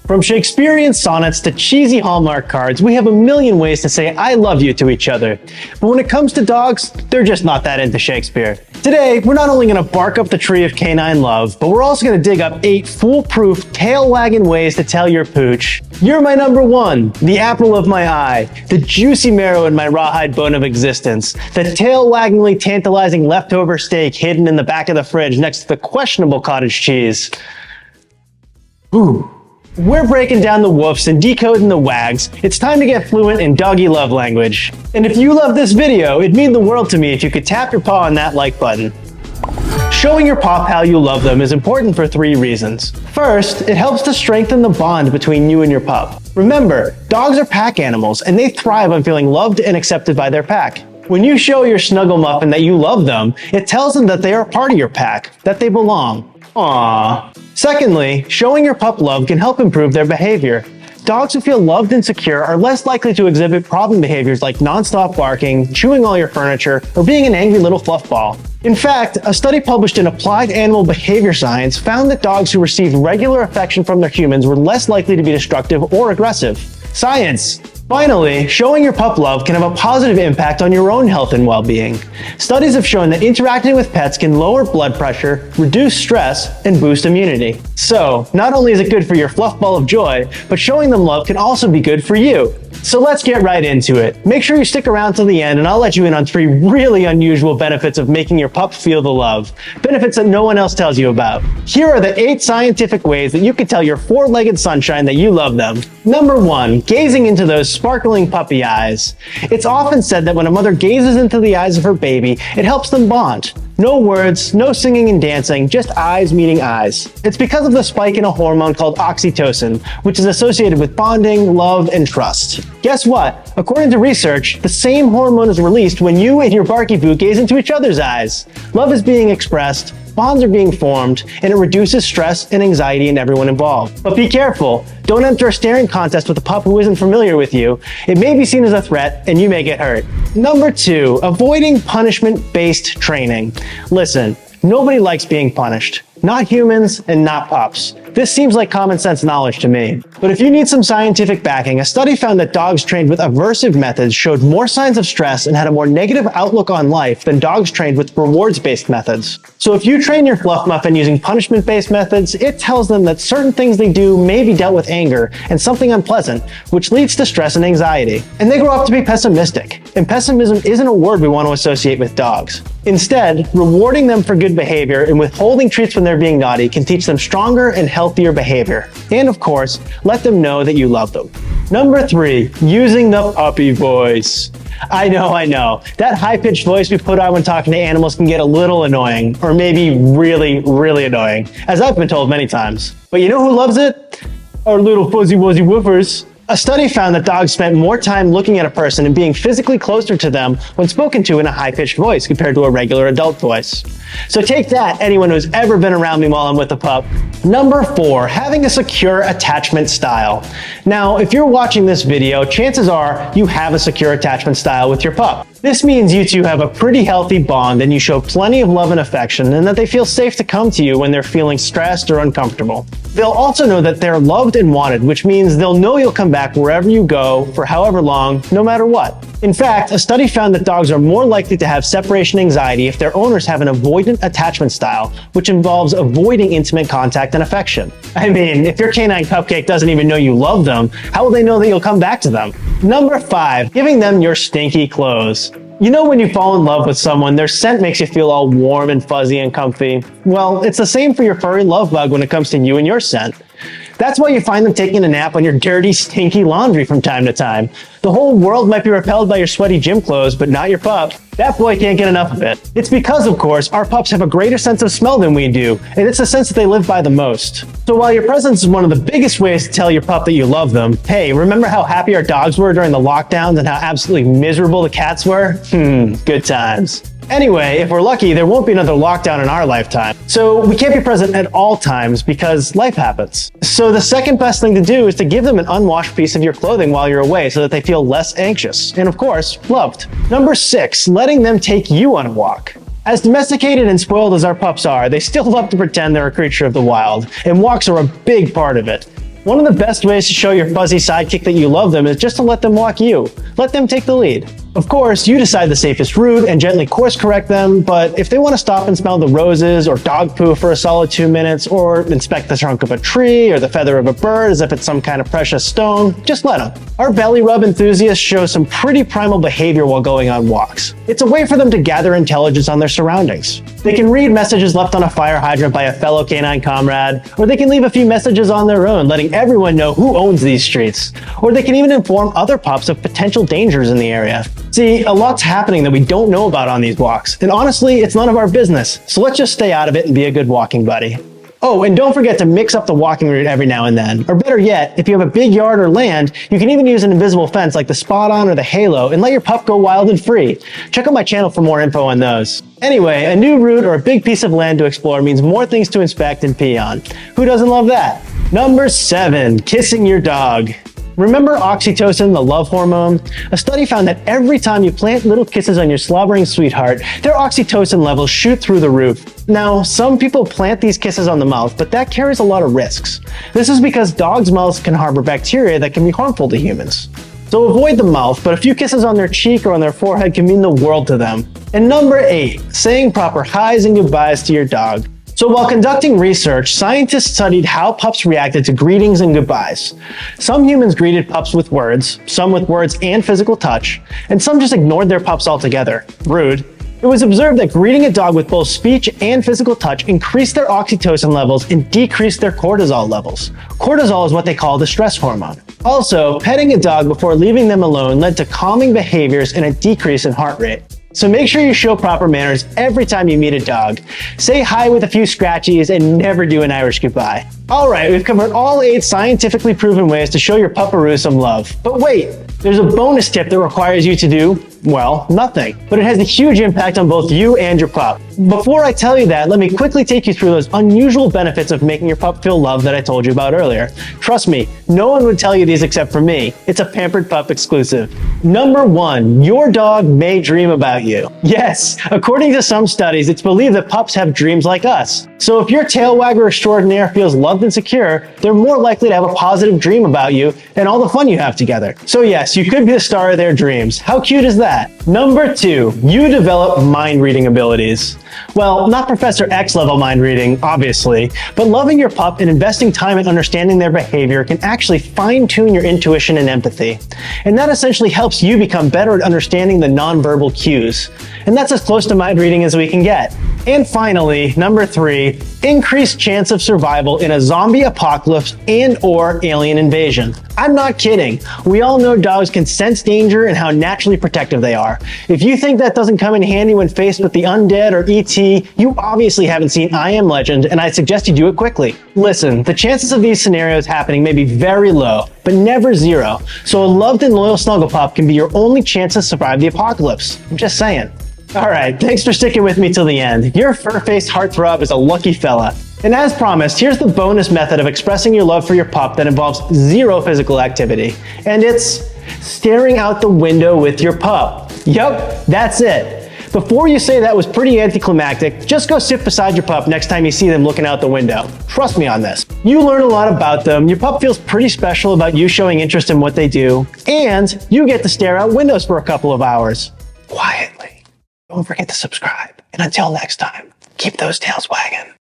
From Shakespearean sonnets to cheesy Hallmark cards, we have a million ways to say I love you to each other. But when it comes to dogs, they're just not that into Shakespeare. Today, we're not only going to bark up the tree of canine love, but we're also going to dig up 8 foolproof, tail-wagging ways to tell your pooch, "You're my number one, the apple of my eye, the juicy marrow in my rawhide bone of existence, the tail-waggingly tantalizing leftover steak hidden in the back of the fridge next to the questionable cottage cheese." Ooh. We're breaking down the woofs and decoding the wags. It's time to get fluent in doggy love language. And if you love this video, it'd mean the world to me if you could tap your paw on that like button. Showing your pup how you love them is important for 3 reasons. First, it helps to strengthen the bond between you and your pup. Remember, dogs are pack animals and they thrive on feeling loved and accepted by their pack. When you show your snuggle muffin that you love them, it tells them that they are part of your pack, that they belong. Aww. Secondly, showing your pup love can help improve their behavior. Dogs who feel loved and secure are less likely to exhibit problem behaviors like non-stop barking, chewing all your furniture, or being an angry little fluffball. In fact, a study published in Applied Animal Behavior Science found that dogs who received regular affection from their humans were less likely to be destructive or aggressive. Science! Finally, showing your pup love can have a positive impact on your own health and well-being. Studies have shown that interacting with pets can lower blood pressure, reduce stress, and boost immunity. So, not only is it good for your fluff ball of joy, but showing them love can also be good for you. So let's get right into it. Make sure you stick around till the end and I'll let you in on 3 really unusual benefits of making your pup feel the love. Benefits that no one else tells you about. Here are the 8 scientific ways that you can tell your 4-legged sunshine that you love them. Number 1, gazing into those sparkling puppy eyes. It's often said that when a mother gazes into the eyes of her baby, it helps them bond. No words, no singing and dancing, just eyes meeting eyes. It's because of the spike in a hormone called oxytocin, which is associated with bonding, love, and trust. Guess what? According to research, the same hormone is released when you and your Barky Boo gaze into each other's eyes. Love is being expressed, bonds are being formed, and it reduces stress and anxiety in everyone involved. But be careful. Don't enter a staring contest with a pup who isn't familiar with you. It may be seen as a threat, and you may get hurt. Number 2, avoiding punishment-based training. Listen, nobody likes being punished. Not humans and not pups. This seems like common sense knowledge to me. But if you need some scientific backing, a study found that dogs trained with aversive methods showed more signs of stress and had a more negative outlook on life than dogs trained with rewards-based methods. So if you train your fluff muffin using punishment-based methods, it tells them that certain things they do may be dealt with anger and something unpleasant, which leads to stress and anxiety. And they grow up to be pessimistic. And pessimism isn't a word we want to associate with dogs. Instead, rewarding them for good behavior and withholding treats when they're being naughty can teach them stronger and healthier behavior. And of course, let them know that you love them. Number 3, using the puppy voice. I know. That high-pitched voice we put on when talking to animals can get a little annoying, or maybe really, really annoying, as I've been told many times. But you know who loves it? Our little fuzzy-wuzzy woofers. A study found that dogs spent more time looking at a person and being physically closer to them when spoken to in a high-pitched voice compared to a regular adult voice. So take that, anyone who's ever been around me while I'm with a pup. Number 4, having a secure attachment style. Now, if you're watching this video, chances are you have a secure attachment style with your pup. This means you two have a pretty healthy bond and you show plenty of love and affection and that they feel safe to come to you when they're feeling stressed or uncomfortable. They'll also know that they're loved and wanted, which means they'll know you'll come back wherever you go for however long, no matter what. In fact, a study found that dogs are more likely to have separation anxiety if their owners have an avoidant attachment style, which involves avoiding intimate contact and affection. I mean, if your canine cupcake doesn't even know you love them, how will they know that you'll come back to them? Number 5, giving them your stinky clothes. You know when you fall in love with someone, their scent makes you feel all warm and fuzzy and comfy? Well, it's the same for your furry love bug when it comes to you and your scent. That's why you find them taking a nap on your dirty, stinky laundry from time to time. The whole world might be repelled by your sweaty gym clothes, but not your pup. That boy can't get enough of it. It's because, of course, our pups have a greater sense of smell than we do, and it's a sense that they live by the most. So while your presence is one of the biggest ways to tell your pup that you love them, hey, remember how happy our dogs were during the lockdowns and how absolutely miserable the cats were? Good times. Anyway, if we're lucky, there won't be another lockdown in our lifetime. So we can't be present at all times because life happens. So the second best thing to do is to give them an unwashed piece of your clothing while you're away so that they feel less anxious and, of course, loved. Number 6, letting them take you on a walk. As domesticated and spoiled as our pups are, they still love to pretend they're a creature of the wild, and walks are a big part of it. One of the best ways to show your fuzzy sidekick that you love them is just to let them walk you. Let them take the lead. Of course, you decide the safest route and gently course correct them, but if they want to stop and smell the roses or dog poo for a solid 2 minutes, or inspect the trunk of a tree or the feather of a bird as if it's some kind of precious stone, just let them. Our belly rub enthusiasts show some pretty primal behavior while going on walks. It's a way for them to gather intelligence on their surroundings. They can read messages left on a fire hydrant by a fellow canine comrade, or they can leave a few messages on their own, letting everyone know who owns these streets. Or they can even inform other pups of potential dangers in the area. See, a lot's happening that we don't know about on these walks, and honestly, it's none of our business, so let's just stay out of it and be a good walking buddy. Oh, and don't forget to mix up the walking route every now and then. Or better yet, if you have a big yard or land, you can even use an invisible fence like the Spot On or the Halo and let your pup go wild and free. Check out my channel for more info on those. Anyway, a new route or a big piece of land to explore means more things to inspect and pee on. Who doesn't love that? Number 7, kissing your dog. Remember oxytocin, the love hormone? A study found that every time you plant little kisses on your slobbering sweetheart, their oxytocin levels shoot through the roof. Now, some people plant these kisses on the mouth, but that carries a lot of risks. This is because dogs' mouths can harbor bacteria that can be harmful to humans. So avoid the mouth, but a few kisses on their cheek or on their forehead can mean the world to them. And number 8, saying proper highs and goodbyes to your dog. So while conducting research, scientists studied how pups reacted to greetings and goodbyes. Some humans greeted pups with words, some with words and physical touch, and some just ignored their pups altogether. Rude. It was observed that greeting a dog with both speech and physical touch increased their oxytocin levels and decreased their cortisol levels. Cortisol is what they call the stress hormone. Also, petting a dog before leaving them alone led to calming behaviors and a decrease in heart rate. So make sure you show proper manners every time you meet a dog. Say hi with a few scratchies and never do an Irish goodbye. Alright, we've covered all 8 scientifically proven ways to show your pupperoo some love. But wait, there's a bonus tip that requires you to do, well, nothing. But it has a huge impact on both you and your pup. Before I tell you that, let me quickly take you through those unusual benefits of making your pup feel loved that I told you about earlier. Trust me, no one would tell you these except for me. It's a Pampered Pup exclusive. Number 1, your dog may dream about you. Yes, according to some studies, it's believed that pups have dreams like us. So if your tail wagger extraordinaire feels loved and secure, they're more likely to have a positive dream about you and all the fun you have together. So yes, you could be the star of their dreams. How cute is that? Number 2, you develop mind reading abilities. Well, not Professor X level mind reading, obviously, but loving your pup and investing time in understanding their behavior can actually fine-tune your intuition and empathy. And that essentially helps you become better at understanding the nonverbal cues. And that's as close to mind reading as we can get. And finally, number 3, increased chance of survival in a zombie apocalypse and/or alien invasion. I'm not kidding. We all know dogs can sense danger and how naturally protective they are. If you think that doesn't come in handy when faced with the undead or ET, you obviously haven't seen I Am Legend, and I suggest you do it quickly. Listen, the chances of these scenarios happening may be very low, but never zero. So a loved and loyal snuggle pup can be your only chance to survive the apocalypse. I'm just saying. Alright, thanks for sticking with me till the end. Your fur-faced heartthrob is a lucky fella. And as promised, here's the bonus method of expressing your love for your pup that involves zero physical activity. And it's staring out the window with your pup. Yup, that's it. Before you say that was pretty anticlimactic, just go sit beside your pup next time you see them looking out the window. Trust me on this. You learn a lot about them, your pup feels pretty special about you showing interest in what they do, and you get to stare out windows for a couple of hours. Quietly. Don't forget to subscribe. And until next time, keep those tails wagging.